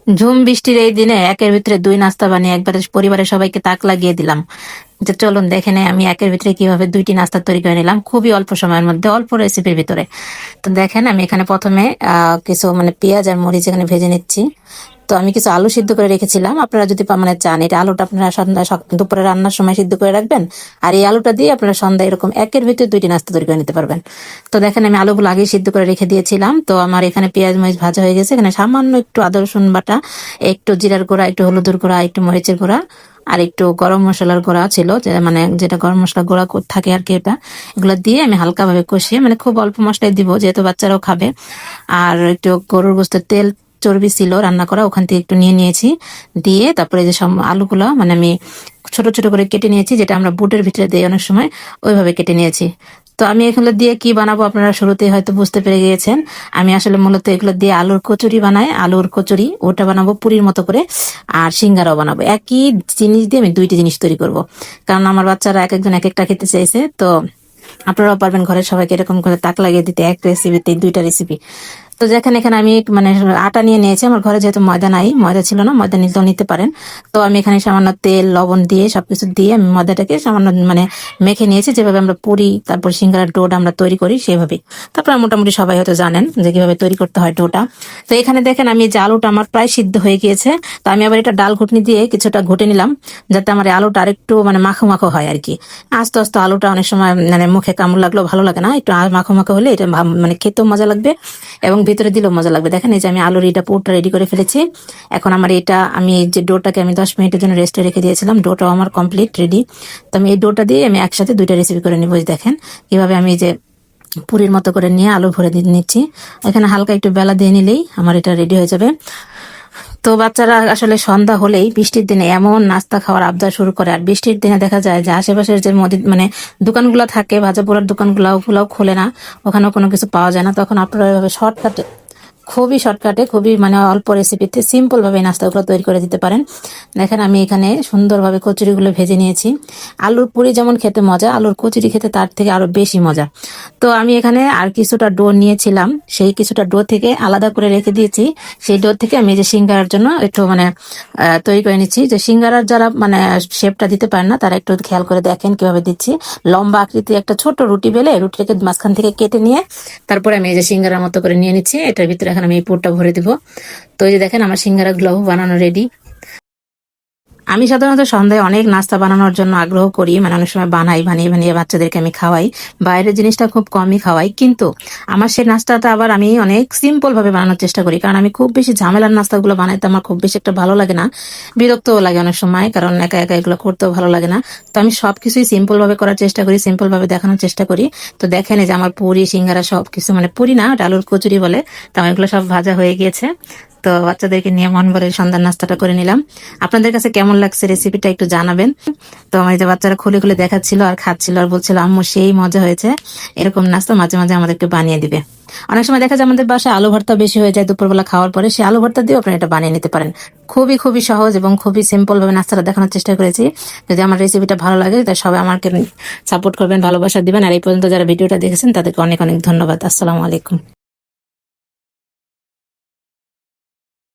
ঝুম বৃষ্টির এই দিনে একের ভিতরে দুই নাস্তা বানিয়ে একবারে পরিবারের সবাইকে তাক লাগিয়ে দিলাম। যে চলুন দেখে নেই আমি একের ভিতরে কিভাবে দুইটি নাস্তা তৈরি করে নিলাম খুবই অল্প সময়ের মধ্যে, অল্প রেসিপির ভিতরে। তো দেখেন আমি এখানে প্রথমে কিছু পেঁয়াজ আর মরিচ এখানে ভেজে নিচ্ছি। তো আমি কিছু আলু সিদ্ধ করে রেখেছিলাম, আপনারা যদি চান এটা আলুটা আপনারা সন্ধ্যা দুপুরে রান্নার সময় সিদ্ধ করে রাখবেন, আর এই আলুটা দিয়ে আপনারা সন্ধ্যায় এরকম একের ভিতরে দুইটি নাস্তা তৈরি করে নিতে পারবেন। তো দেখেন আমি আলুগুলো আগে সিদ্ধ করে রেখে দিয়েছিলাম। তো আমার এখানে পেঁয়াজ মরিচ ভাজা হয়ে গেছে, এখানে সামান্য একটু আদা রসুন বাটা, একটু জিরার গুঁড়া, একটু হলুদের গুঁড়া, একটু মরিচের গুঁড়া, আর একটু গরম মশলার গুঁড়া ছিল, যেটা গরম মশলা গুঁড়া থাকে আর কি, এটা এগুলো দিয়ে আমি হালকাভাবে কষিয়ে, খুব অল্প মশলাই দিব যেহেতু বাচ্চারাও খাবে। আর একটু গরুর গোস্তের তেল চর্বি ছিল রান্না করা, ওখান থেকে একটু নিয়ে নিয়েছি। দিয়ে তারপরে যে সব আলুগুলো আমি ছোট ছোট করে কেটে নিয়েছি, যেটা আমরা বুটের ভিতরে দিই অনেক সময়, ওইভাবে কেটে নিয়েছি। তো আমি এগুলো দিয়ে কি বানাবো আপনারা শুরুতেই হয়তো বুঝতে পেরে গিয়েছেন। আমি আসলে মূলত এগুলো দিয়ে আলুর কচুরি বানাই, আলুর কচুরি ওটা বানাবো পুরির মতো করে, আর সিঙ্গারাও বানাবো। একই জিনিস দিয়ে আমি দুইটি জিনিস তৈরি করব, কারণ আমার বাচ্চারা এক একজন এক একটা খেতে চাইছে। তো আপনারাও পারবেন ঘরের সবাইকে এরকম করে তাক লাগিয়ে দিতে, এক রেসিপিতে দুইটা রেসিপি। তো যেখানে এখানে আমি আটা নিয়ে নিয়েছি, আমার ঘরে যেহেতু ময়দা নাই, ময়দা ছিল না, ময়দা নিতেও নিতে পারেন। তো আমি এখানে সামান্য তেল লবণ দিয়ে সবকিছু দিয়ে আমি ময়দাটাকে সামান্য মেখে নিয়েছি, যেভাবে আমরা পুরি তারপর সিঙ্গারার ডোটা আমরা তৈরি করি সেভাবে। তারপর মোটামুটি সবাই হয়তো জানেন যে কিভাবে তৈরি করতে হয় ডোটা। তো এখানে দেখেন আমি যে আলুটা আমার প্রায় সিদ্ধ হয়ে গিয়েছে, তো আমি আবার এটা ডাল ঘুটনি দিয়ে কিছুটা ঘুটে নিলাম, যাতে আমার আলুটা আরেকটু মাখো মাখো হয় আর কি। আস্তে আস্তে আলুটা অনেক সময় মুখে কামড় লাগলেও ভালো লাগে না, একটু মাখো মাখো হলে এটা খেতেও মজা লাগবে এবং ভিতরে দিলেও মজা লাগবে। দেখেন এই যে আমি আলুর এটা পুরটা রেডি করে ফেলেছি। এখন আমার আমি যে ডোটাকে আমি 10 মিনিটের জন্য রেস্টে রেখে দিয়েছিলাম, ডোটাও আমার কমপ্লিট রেডি। তো আমি এই ডোটা দিয়ে আমি একসাথে দুইটা রেসিপি করে নিব। দেখেন কিভাবে আমি যে পুরির মতো করে নিয়ে আলু ভরে দিয়ে নিচ্ছি, এখানে হালকা একটু বেলা দিয়ে নিলেই আমার এটা রেডি হয়ে যাবে। তো বাচ্চারা আসলে সন্ধ্যা হলেই বৃষ্টির দিনে এমন নাস্তা খাওয়ার আবদার শুরু করে, আর বৃষ্টির দিনে দেখা যায় যে আশেপাশের যে দোকানগুলো থাকে, ভাজা পোড়ার দোকানগুলো, ওগুলোও খোলে না, ওখানেও কোনো কিছু পাওয়া যায় না। তখন আপনারা এভাবে খুবই শর্টকাটে, খুবই অল্প রেসিপিতে সিম্পল ভাবে নাস্তাগুলো তৈরি করে দিতে পারেন। দেখেন আমি এখানে সুন্দরভাবে কচুরিগুলো ভেজে নিয়েছি। আলুর পুরি যেমন খেতে মজা, আলুর কচুরি খেতে তার থেকে আরো বেশি মজা। তো আমি এখানে আর কিছুটা ডো নিয়েছিলাম, সেই কিছুটা ডো থেকে আলাদা করে রেখে দিয়েছি। সেই ডো থেকে আমি যে সিঙ্গারার জন্য একটু তৈরি করে নিচ্ছি। যে সিঙ্গারার যারা শেপটা দিতে পারেন না, তারা একটু খেয়াল করে দেখেন কিভাবে দিচ্ছি। লম্বা আকৃতি একটা ছোট রুটি বেলে রুটিটাকে মাঝখান থেকে কেটে নিয়ে তারপরে আমি এই যে সিঙ্গারার মতো করে নিয়ে নিচ্ছি। এটার ভিতরে এখন আমি এই পুরটা ভরে দিব। তো এই যে দেখেন আমার সিঙ্গারা গুলো বানানো রেডি। আমি সাধারণত সন্ধ্যায় অনেক নাস্তা বানানোর জন্য আগ্রহ করি, অনেক সময় বানিয়ে বানিয়ে বাচ্চাদেরকে আমি খাওয়াই। বাইরের জিনিসটা খুব কমই খাওয়াই, কিন্তু আমার সেই নাস্তাটা আবার আমি অনেক সিম্পল ভাবে বানানোর চেষ্টা করি, কারণ আমি খুব বেশি ঝামেলার নাস্তাগুলো বানাইতে আমার খুব বেশি একটা ভালো লাগে না, বিরক্তও লাগে অনেক সময়, কারণ একা একা এগুলো করতেও ভালো লাগে না। তো আমি সবকিছুই সিম্পল ভাবে করার চেষ্টা করি, সিম্পল ভাবে দেখানোর চেষ্টা করি। তো দেখেন এই যে আমার পুরি সিঙ্গারা সবকিছু, পুরি না, আলুর কচুরি বলে, তো এগুলো সব ভাজা হয়ে গিয়েছে। তো বাচ্চাদেরকে নিয়ে মন ভরে সন্ধ্যার নাস্তাটা করে নিলাম। আপনাদের কাছে কেমন লাগছে রেসিপিটা একটু জানাবেন। তো আমার যে বাচ্চারা খুলে খুলে দেখাচ্ছিল আর খাচ্ছিল আর বলছিল আম্মু সেই মজা হয়েছে, এরকম নাস্তা মাঝে মাঝে আমাদেরকে বানিয়ে দিবে। অনেক সময় দেখা যায় আমাদের বাসায় আলু ভর্তা বেশি হয়ে যায় দুপুরবেলা খাওয়ার পরে, সেই আলু ভর্তা দিয়ে আপনারা এটা বানিয়ে নিতে পারেন। খুবই খুবই সহজ এবং খুবই সিম্পল ভাবে নাস্তাটা দেখানোর চেষ্টা করেছি। যদি আমার রেসিপিটা ভালো লাগে তাই সবাই আমাকে সাপোর্ট করবেন, ভালোবাসা দিবেন। আর এই পর্যন্ত যারা ভিডিওটা দেখেছেন তাদেরকে অনেক অনেক ধন্যবাদ। আসসালামু আলাইকুম।